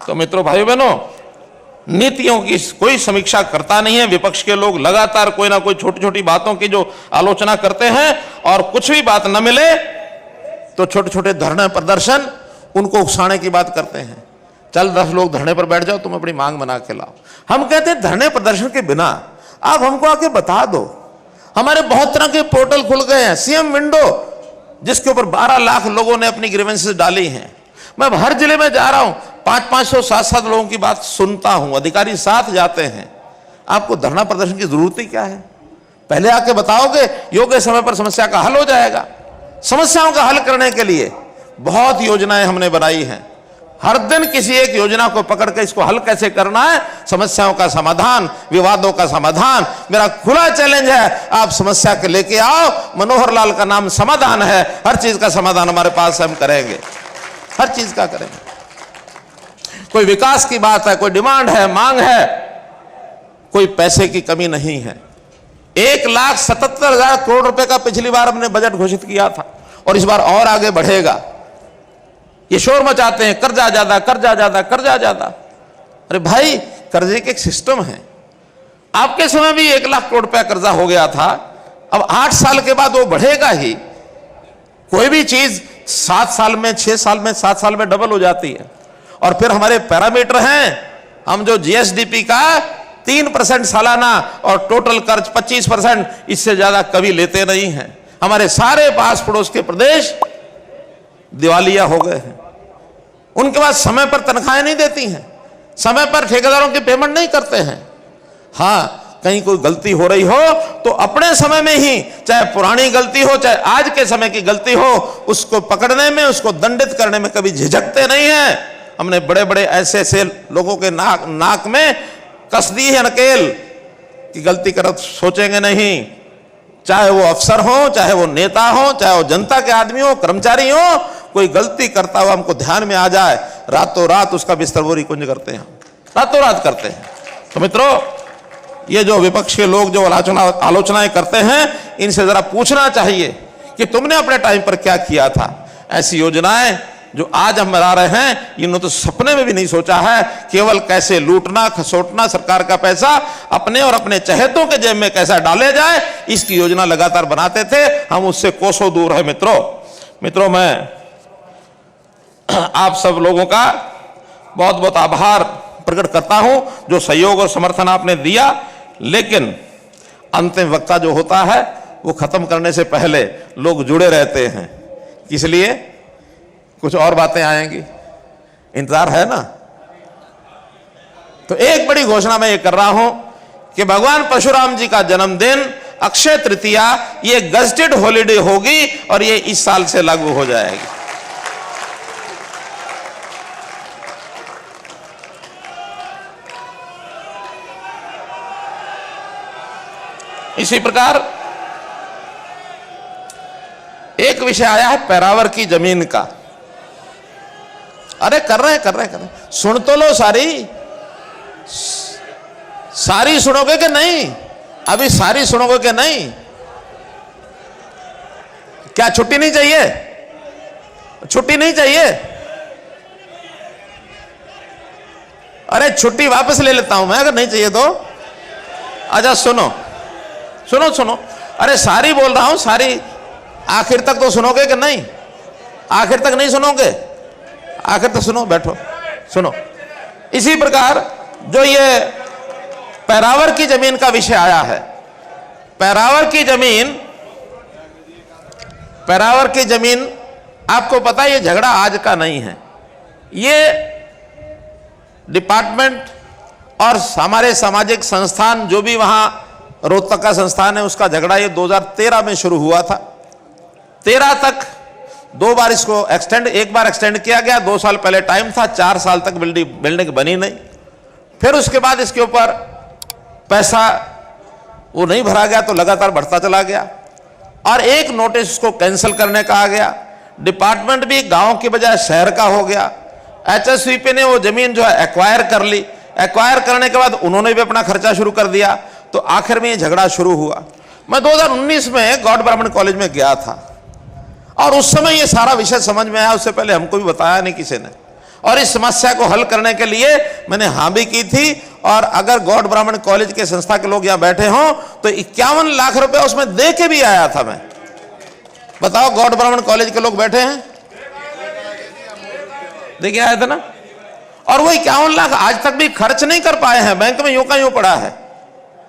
तो मित्रों, भाइयों बहनों, नीतियों की कोई समीक्षा करता नहीं है। विपक्ष के लोग लगातार कोई ना कोई छोटी छोटी बातों की जो आलोचना करते हैं, और कुछ भी बात न मिले तो छोटे छोटे धरने प्रदर्शन, उनको उकसाने की बात करते हैं। चल 10 लोग धरने पर बैठ जाओ, तुम अपनी मांग बना के लाओ। हम कहते हैं धरने प्रदर्शन के बिना आप हमको आके बता दो। हमारे बहुत तरह के पोर्टल खुल गए हैं, सीएम विंडो, जिसके ऊपर 12 लाख लोगों ने अपनी ग्रीवेंसेस डाली हैं। मैं हर जिले में जा रहा हूं, 500-500 700 लोगों की बात सुनता हूं, अधिकारी साथ जाते हैं। आपको धरना प्रदर्शन की जरूरत ही क्या है? पहले आके बताओगे, योग्य समय पर समस्या का हल हो जाएगा। समस्याओं का हल करने के लिए बहुत योजनाएं हमने बनाई हैं। हर दिन किसी एक योजना को पकड़ के इसको हल कैसे करना है, समस्याओं का समाधान, विवादों का समाधान। मेरा खुला चैलेंज है, आप समस्या के लेके आओ। मनोहर लाल का नाम समाधान है, हर चीज का समाधान हमारे पास हम करेंगे, हर चीज का करेंगे। कोई विकास की बात है, कोई डिमांड है, मांग है, कोई पैसे की कमी नहीं है। 1,77,000 करोड़ रुपए का पिछली बार हमने बजट घोषित किया था, और इस बार और आगे बढ़ेगा। ये शोर मचाते हैं, कर्जा ज्यादा, कर्जा ज्यादा, कर्जा ज्यादा। अरे भाई, कर्जे के एक सिस्टम है। आपके समय भी 1 लाख करोड़ रुपया कर्जा हो गया था, अब 8 साल के बाद वो बढ़ेगा ही। कोई भी चीज 7 साल में, 6 साल में, 7 साल में डबल हो जाती है। और फिर हमारे पैरामीटर हैं, हम जो जीएसडीपी का 3% सालाना और टोटल कर्ज 25%, इससे ज्यादा कभी लेते नहीं हैं। हमारे सारे पास पड़ोस के प्रदेश दिवालिया हो गए हैं। उनके पास समय पर तनख्वाहें नहीं देती हैं, समय पर ठेकेदारों की पेमेंट नहीं करते हैं। हाँ, कहीं कोई गलती हो रही हो तो अपने समय में ही, चाहे पुरानी गलती हो चाहे आज के समय की गलती हो, उसको पकड़ने में, उसको दंडित करने में कभी झिझकते नहीं हैं। हमने बड़े बड़े ऐसे लोगों के नाक में कस दी है नकेल कि गलती कर सोचेंगे नहीं। चाहे वो अफसर हो, चाहे वो नेता हो, चाहे वो जनता के आदमी हो, कर्मचारी हो, कोई गलती करता हुआ हमको ध्यान में आ जाए, रातों रात उसका बिस्तरबोरी कुंज करते हैं, रातों रात करते हैं। तो मित्रों, ये जो विपक्ष के लोग जो आलोचनाएं करते हैं, इनसे जरा पूछना चाहिए कि तुमने अपने टाइम पर क्या किया था। ऐसी योजनाएं जो आज हम बना रहे हैं, इन्होंने तो सपने में भी नहीं सोचा है। केवल कैसे लूटना खसोटना सरकार का पैसा अपने और अपने चहेतों के जेब में कैसा डाले जाए, इसकी योजना लगातार बनाते थे। हम उससे कोसों दूर है मित्रों, मैं आप सब लोगों का बहुत बहुत आभार प्रकट करता हूं, जो सहयोग और समर्थन आपने दिया। लेकिन अंतिम वक्ता जो होता है, वो खत्म करने से पहले लोग जुड़े रहते हैं, इसलिए कुछ और बातें आएंगी, इंतजार है ना। तो एक बड़ी घोषणा मैं ये कर रहा हूं कि भगवान परशुराम जी का जन्मदिन अक्षय तृतीया, ये गजटेड हॉलिडे होगी और ये इस साल से लागू हो जाएगी। इसी प्रकार एक विषय आया है पैरावर की जमीन का। अरे कर रहे हैं, सुन तो लो, सारी सुनोगे कि नहीं? अभी सारी सुनोगे कि नहीं? क्या छुट्टी नहीं चाहिए? छुट्टी नहीं चाहिए? अरे छुट्टी वापस ले लेता हूं मैं, अगर नहीं चाहिए तो। अच्छा सुनो, अरे सारी बोल रहा हूं, सारी आखिर तक तो सुनोगे कि नहीं? आखिर तक नहीं सुनोगे? आखिर तक सुनो, बैठो सुनो। इसी प्रकार जो ये पैरावर की जमीन का विषय आया है, पैरावर की जमीन आपको पता है ये झगड़ा आज का नहीं है। ये डिपार्टमेंट और हमारे सामाजिक संस्थान जो भी वहां रोहतक का संस्थान है उसका झगड़ा ये 2013 में शुरू हुआ था। 13 तक 2 बार इसको एक्सटेंड, एक बार एक्सटेंड किया गया, 2 साल पहले टाइम था, 4 साल तक बिल्डिंग बनी नहीं। फिर उसके बाद इसके ऊपर पैसा वो नहीं भरा गया तो लगातार बढ़ता चला गया और एक नोटिस उसको कैंसिल करने का आ गया। डिपार्टमेंट भी गांव की बजाय शहर का हो गया। एचएसवीपी ने वो जमीन जो है एक्वायर कर ली। एक्वायर करने के बाद उन्होंने भी अपना खर्चा शुरू कर दिया, तो आखिर में ये झगड़ा शुरू हुआ। मैं 2019 में गॉड ब्राह्मण कॉलेज में गया था और उस समय ये सारा विषय समझ में आया। उससे पहले हमको भी बताया नहीं किसी ने, और इस समस्या को हल करने के लिए मैंने हाँ भी की थी। और अगर गॉड ब्राह्मण कॉलेज के संस्था के लोग यहां बैठे हों तो 51 लाख रुपए उसमें दे के भी आया था मैं। बताओ, गॉड ब्राह्मण कॉलेज के लोग बैठे हैं, देखिए आया था ना। और वो 51 लाख आज तक भी खर्च नहीं कर पाए हैं, बैंक में यूं का यूं पड़ा है।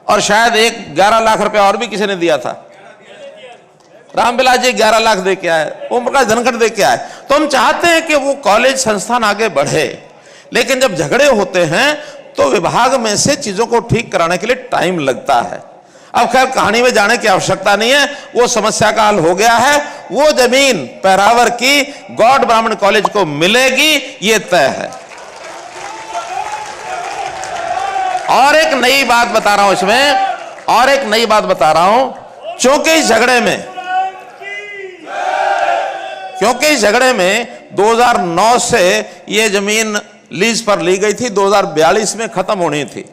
और शायद 11 लाख रुपया और भी किसी ने दिया था। रामविलास जी 11 लाख दे के आए, ओम प्रकाश धनखड़ दे के आए। तो हम चाहते हैं कि वो कॉलेज संस्थान आगे बढ़े, लेकिन जब झगड़े होते हैं तो विभाग में से चीजों को ठीक कराने के लिए टाइम लगता है। अब खैर कहानी में जाने की आवश्यकता नहीं है, वो समस्या का हल हो गया है। वो जमीन पैरावर की गॉड ब्राह्मण कॉलेज को मिलेगी, ये तय है। और एक नई बात बता रहा हूं इसमें, और एक नई बात बता रहा हूं, क्योंकि इस झगड़े में 2009 से ये जमीन लीज पर ली गई थी, 2042 में खत्म होनी थी।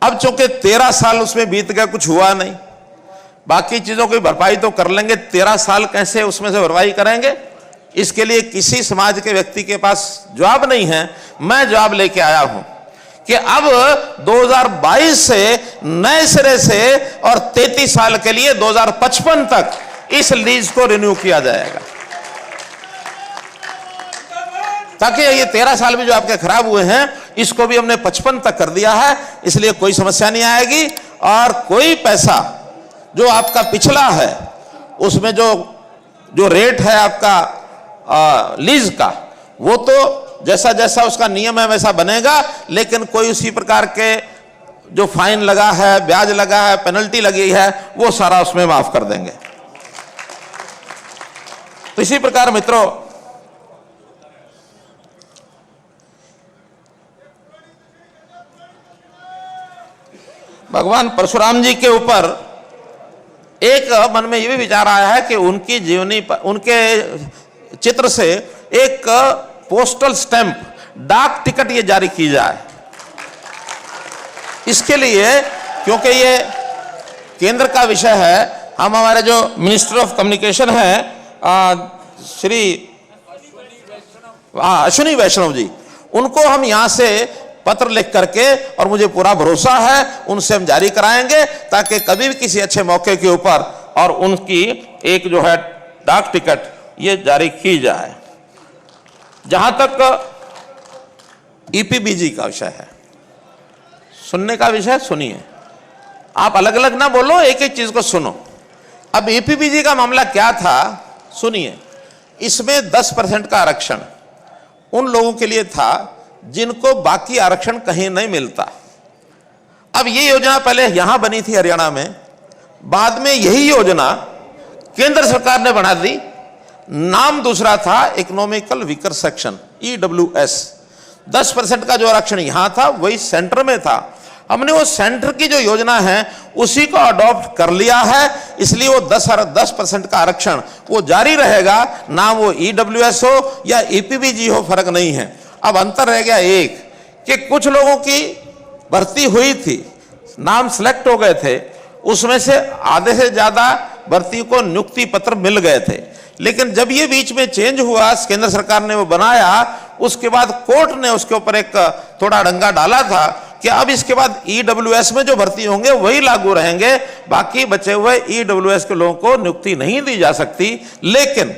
अब चूंकि 13 साल उसमें बीत गया, कुछ हुआ नहीं। बाकी चीजों की भरपाई तो कर लेंगे, 13 साल कैसे उसमें से भरपाई करेंगे? इसके लिए किसी समाज के व्यक्ति के पास जवाब नहीं है। मैं जवाब लेके आया हूं कि अब 2022 से नए सिरे से और 33 साल के लिए 2055 तक इस लीज को रिन्यू किया जाएगा, ताकि ये 13 साल भी जो आपके खराब हुए हैं इसको भी हमने 55 तक कर दिया है। इसलिए कोई समस्या नहीं आएगी। और कोई पैसा जो आपका पिछला है उसमें जो रेट है आपका लीज का, वो तो जैसा जैसा उसका नियम है वैसा बनेगा, लेकिन कोई उसी प्रकार के जो फाइन लगा है, ब्याज लगा है, पेनल्टी लगी है, वो सारा उसमें माफ कर देंगे। तो इसी प्रकार मित्रों, भगवान परशुराम जी के ऊपर एक मन में यह भी विचार आया है कि उनकी जीवनी पर, उनके चित्र से एक पोस्टल स्टैंप, डाक टिकट ये जारी की जाए। इसके लिए, क्योंकि ये केंद्र का विषय है, हम हमारे जो मिनिस्टर ऑफ कम्युनिकेशन है श्री अश्विनी वैष्णव जी, उनको हम यहां से पत्र लिख करके, और मुझे पूरा भरोसा है उनसे हम जारी कराएंगे, ताकि कभी भी किसी अच्छे मौके के ऊपर और उनकी एक जो है डाक टिकट ये जारी की जाए। जहां तक ईपीबीजी का विषय है, सुनने का विषय सुनिए, आप अलग अलग ना बोलो, एक एक चीज को सुनो। अब ईपीबीजी का मामला क्या था सुनिए। इसमें 10% का आरक्षण उन लोगों के लिए था जिनको बाकी आरक्षण कहीं नहीं मिलता। अब ये योजना पहले यहां बनी थी हरियाणा में, बाद में यही योजना केंद्र सरकार ने बना दी, नाम दूसरा था इकोनॉमिकल वीकर सेक्शन EWS। 10% का जो आरक्षण यहां था वही सेंटर में था। हमने वो सेंटर की जो योजना है उसी को अडॉप्ट कर लिया है, इसलिए वो 10% का आरक्षण वो जारी रहेगा, ना वो EWS हो या EPBG हो, फर्क नहीं है। अब अंतर रह गया एक कि कुछ लोगों की भर्ती हुई थी, नाम सिलेक्ट हो गए थे, उसमें से आधे से ज्यादा भर्ती को नियुक्ति पत्र मिल गए थे। लेकिन जब ये बीच में चेंज हुआ, केंद्र सरकार ने वो बनाया, उसके बाद कोर्ट ने उसके ऊपर एक थोड़ा डंगा डाला था कि अब इसके बाद EWS में जो भर्ती होंगे वही लागू रहेंगे, बाकी बचे हुए EWS के लोगों को नियुक्ति नहीं दी जा सकती। लेकिन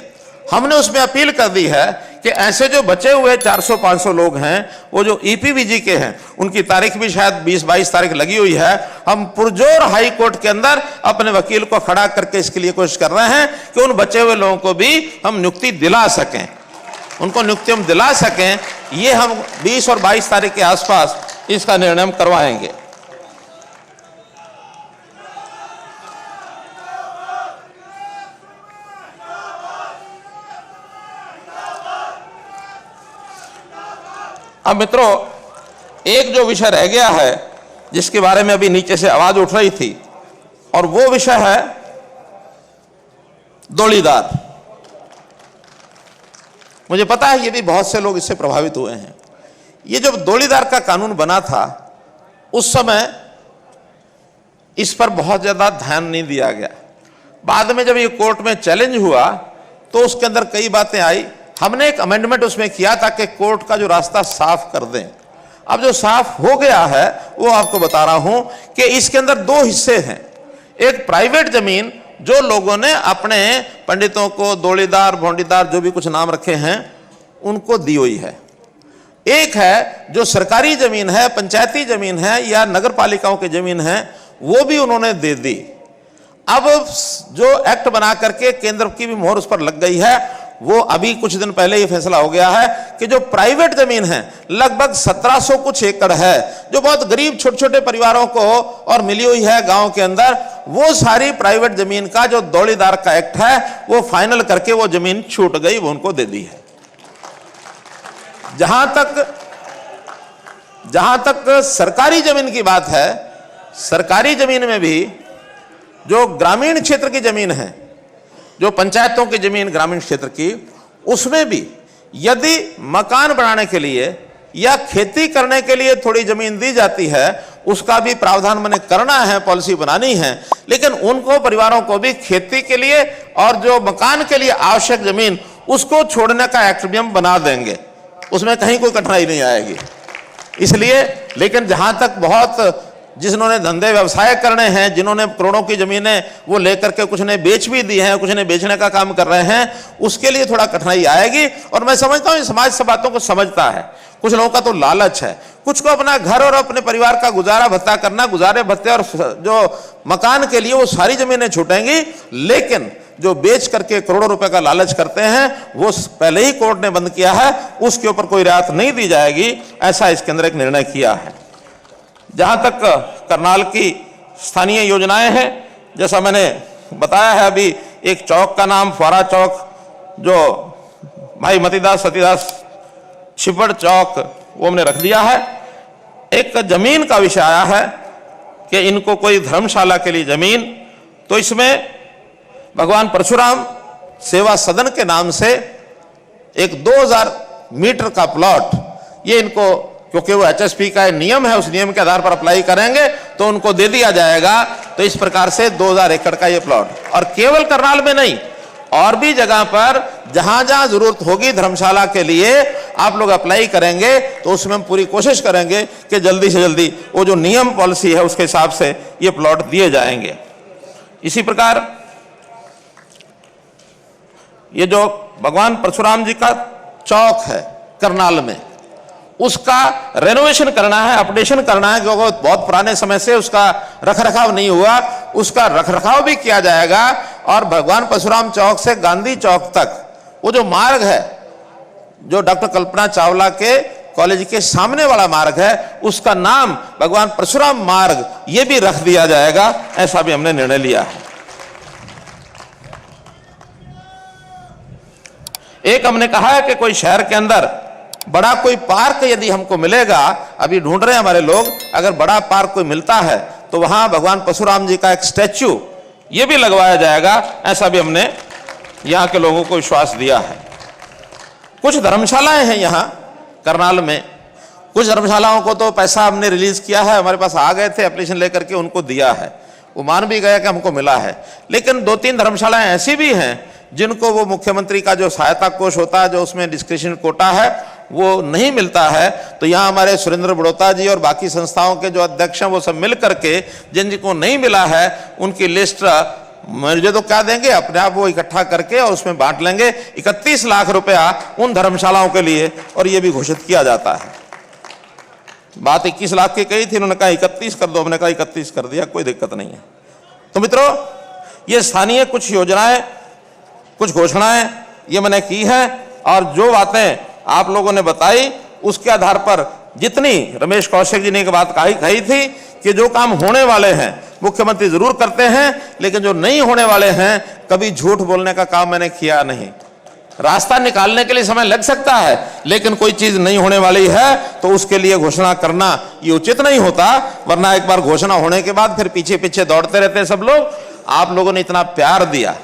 हमने उसमें अपील कर दी है कि ऐसे जो बचे हुए 400-500 लोग हैं, वो जो ईपीवीजी के हैं, उनकी तारीख भी शायद 20-22 तारीख लगी हुई है। हम पुरजोर हाई कोर्ट के अंदर अपने वकील को खड़ा करके इसके लिए कोशिश कर रहे हैं कि उन बचे हुए लोगों को भी हम नियुक्ति दिला सकें, उनको नियुक्ति हम दिला सकें। ये हम 20 और 22 तारीख के आसपास इसका निर्णय हम करवाएंगे। अब मित्रों, एक जो विषय रह गया है जिसके बारे में अभी नीचे से आवाज उठ रही थी, और वो विषय है दोलीदार। मुझे पता है ये भी बहुत से लोग इससे प्रभावित हुए हैं। ये जब दोलीदार का कानून बना था उस समय इस पर बहुत ज्यादा ध्यान नहीं दिया गया। बाद में जब ये कोर्ट में चैलेंज हुआ तो उसके अंदर कई बातें आई। हमने एक अमेंडमेंट उसमें किया था कि कोर्ट का जो रास्ता साफ कर दें। अब जो साफ हो गया है वो आपको बता रहा हूं कि इसके अंदर दो हिस्से हैं। एक प्राइवेट जमीन जो लोगों ने अपने पंडितों को दोलीदार भोंडीदार जो भी कुछ नाम रखे हैं उनको दी हुई है। एक है जो सरकारी जमीन है, पंचायती जमीन है या नगर पालिकाओं की जमीन है, वो भी उन्होंने दे दी। अब जो एक्ट बना करके केंद्र की भी मोहर उस पर लग गई है, वो अभी कुछ दिन पहले ही फैसला हो गया है कि जो प्राइवेट जमीन है लगभग 1700 कुछ एकड़ है, जो बहुत गरीब छोटे छोटे परिवारों को और मिली हुई है गांव के अंदर, वो सारी प्राइवेट जमीन का जो दोलीदार का एक्ट है वो फाइनल करके वो जमीन छूट गई, वो उनको दे दी है। जहां तक सरकारी जमीन की बात है, सरकारी जमीन में भी जो ग्रामीण क्षेत्र की जमीन है, जो पंचायतों की जमीन ग्रामीण क्षेत्र की, उसमें भी यदि मकान बनाने के लिए या खेती करने के लिए थोड़ी जमीन दी जाती है, उसका भी प्रावधान मैंने करना है, पॉलिसी बनानी है। लेकिन उनको परिवारों को भी खेती के लिए और जो मकान के लिए आवश्यक जमीन उसको छोड़ने का एक्ट भी हम बना देंगे, उसमें कहीं कोई कठिनाई नहीं आएगी। इसलिए, लेकिन जहां तक बहुत जिन्होंने धंधे व्यवसाय करने हैं, जिन्होंने करोड़ों की जमीनें वो लेकर के कुछ ने बेच भी दी हैं, कुछ ने बेचने का काम कर रहे हैं, उसके लिए थोड़ा कठिनाई आएगी। और मैं समझता हूं समाज सब बातों को समझता है। कुछ लोगों का तो लालच है, कुछ को अपना घर और अपने परिवार का गुजारा भत्ता करना, गुजारे भत्ते और जो मकान के लिए वो सारी जमीनें छूटेंगी। लेकिन जो बेच करके करोड़ों रुपए का लालच करते हैं वो पहले ही कोर्ट ने बंद किया है, उसके ऊपर कोई रियायत नहीं दी जाएगी, ऐसा इसके अंदर एक निर्णय किया है। जहां तक करनाल की स्थानीय योजनाएं हैं, जैसा मैंने बताया है, अभी एक चौक का नाम फुआरा चौक, जो भाई मतीदास सतीदास छिपड़ चौक, वो हमने रख दिया है। एक जमीन का विषय आया है कि इनको कोई धर्मशाला के लिए जमीन, तो इसमें भगवान परशुराम सेवा सदन के नाम से एक 2000 मीटर का प्लॉट, ये इनको, क्योंकि वो एचएसपी का नियम है, उस नियम के आधार पर अप्लाई करेंगे तो उनको दे दिया जाएगा। तो इस प्रकार से 2000 एकड़ का ये प्लॉट, और केवल करनाल में नहीं, और भी जगह पर जहां जहां जरूरत होगी धर्मशाला के लिए आप लोग अप्लाई करेंगे, तो उसमें हम पूरी कोशिश करेंगे कि जल्दी से जल्दी वो जो नियम पॉलिसी है उसके हिसाब से ये प्लॉट दिए जाएंगे। इसी प्रकार ये जो भगवान परशुराम जी का चौक है करनाल में, उसका रेनोवेशन करना है, अपडेशन करना है, क्योंकि बहुत पुराने समय से उसका रखरखाव नहीं हुआ, उसका रखरखाव भी किया जाएगा। और भगवान परशुराम चौक से गांधी चौक तक वो जो मार्ग है, जो डॉक्टर कल्पना चावला के कॉलेज के सामने वाला मार्ग है, उसका नाम भगवान परशुराम मार्ग ये भी रख दिया जाएगा, ऐसा भी हमने निर्णय लिया है। एक हमने कहा है कि कोई शहर के अंदर बड़ा कोई पार्क यदि हमको मिलेगा, अभी ढूंढ रहे हैं हमारे लोग, अगर बड़ा पार्क कोई मिलता है तो वहां भगवान परशुराम जी का एक स्टैच्यू ये भी लगवाया जाएगा, ऐसा भी हमने यहां के लोगों को विश्वास दिया है। कुछ धर्मशालाएं हैं यहां करनाल में, कुछ धर्मशालाओं को तो पैसा हमने रिलीज किया है, हमारे पास आ गए थे एप्लीकेशन लेकर के, उनको दिया है, वो मान भी गया कि हमको मिला है। लेकिन 2-3 धर्मशालाएं ऐसी भी हैं जिनको वो मुख्यमंत्री का जो सहायता कोष होता है, जो उसमें डिस्क्रिप्शन कोटा है, वो नहीं मिलता है। तो यहाँ हमारे सुरेंद्र बड़ोता जी और बाकी संस्थाओं के जो अध्यक्ष हैं वो सब मिल करके जिनको नहीं मिला है उनकी लिस्ट मुझे तो क्या देंगे, अपने आप वो इकट्ठा करके और उसमें बांट लेंगे। 31 लाख रुपया उन धर्मशालाओं के लिए, और ये भी घोषित किया जाता है। बात 21 लाख की कही थी, उन्होंने कहा 31 कर दो, हमने कहा 31 कर दिया, कोई दिक्कत नहीं है। तो मित्रों, ये स्थानीय कुछ योजनाएं, कुछ घोषणाएं ये मैंने की है, और जो बातें आप लोगों ने बताई उसके आधार पर जितनी रमेश कौशिक जी ने एक बात कही थी कि जो काम होने वाले हैं मुख्यमंत्री जरूर करते हैं, लेकिन जो नहीं होने वाले हैं कभी झूठ बोलने का काम मैंने किया नहीं। रास्ता निकालने के लिए समय लग सकता है, लेकिन कोई चीज नहीं होने वाली है तो उसके लिए घोषणा करना ये उचित नहीं होता, वरना एक बार घोषणा होने के बाद फिर पीछे पीछे दौड़ते रहते हैं सब लोग। आप लोगों ने इतना प्यार दिया,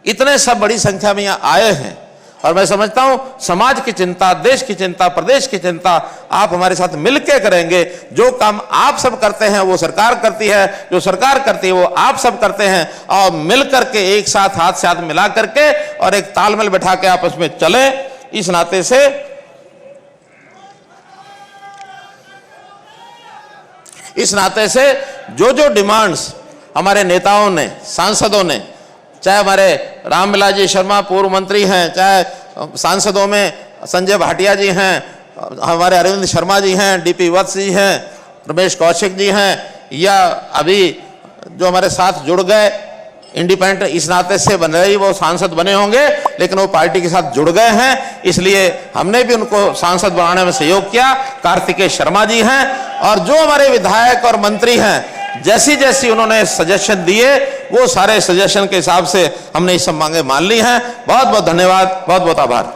इतने सब बड़ी संख्या में यहाँ आए हैं, और मैं समझता हूं समाज की चिंता, देश की चिंता, प्रदेश की चिंता आप हमारे साथ मिलकर करेंगे। जो काम आप सब करते हैं वो सरकार करती है, जो सरकार करती है वो आप सब करते हैं, और मिल करके एक साथ हाथ से हाथ मिला करके और एक तालमेल बैठा के आपस में चले। इस नाते से जो डिमांड्स हमारे नेताओं ने, सांसदों ने, चाहे हमारे रामविलास जी शर्मा पूर्व मंत्री हैं, चाहे सांसदों में संजय भाटिया जी हैं, हमारे अरविंद शर्मा जी हैं, डीपी वत्स जी हैं, रमेश कौशिक जी हैं, या अभी जो हमारे साथ जुड़ गए इंडिपेंडेंट इस नाते से बन रही, वो सांसद बने होंगे लेकिन वो पार्टी के साथ जुड़ गए हैं, इसलिए हमने भी उनको सांसद बनाने में सहयोग किया। कार्तिकेय शर्मा जी हैं, और जो हमारे विधायक और मंत्री हैं, जैसी जैसी उन्होंने सजेशन दिए वो सारे सजेशन के हिसाब से हमने ये सब मांगे मान ली हैं। बहुत बहुत धन्यवाद, बहुत बहुत आभार।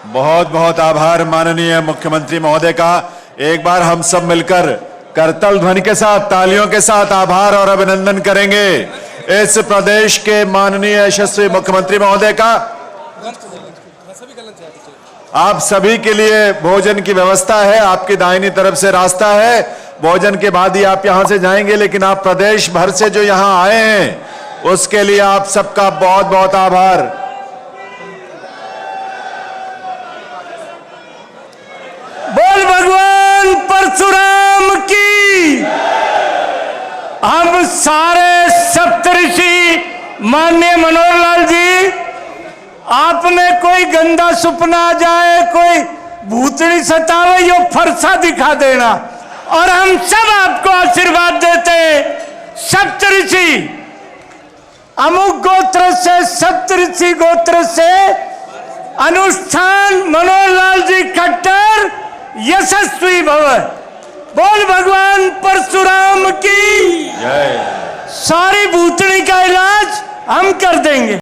बहुत बहुत आभार माननीय मुख्यमंत्री महोदय का। एक बार हम सब मिलकर करताल ध्वनि के साथ, तालियों के साथ आभार और अभिनंदन करेंगे इस प्रदेश के माननीय यशस्वी मुख्यमंत्री महोदय का। आप सभी के लिए भोजन की व्यवस्था है, आपकी दाहिनी तरफ से रास्ता है, भोजन के बाद ही आप यहां से जाएंगे, लेकिन आप प्रदेश भर से जो यहां आए हैं उसके लिए आप सबका बहुत बहुत आभार।
बोल भगवान परशुराम की। हम सारे सप्तऋषि, माननीय मनोहर लाल जी, आप में कोई गंदा सपना आ जाए, कोई भूतनी सतावे, यो फरसा दिखा देना, और हम सब आपको आशीर्वाद देते हैं। सप्तऋषि अमुक गोत्र से, सप्तऋषि गोत्र से अनुष्ठान मनोहर लाल जी खट्टर यशस्वी भव। बोल भगवान परशुराम की।
जय।
सारी भूतनी का इलाज हम कर देंगे।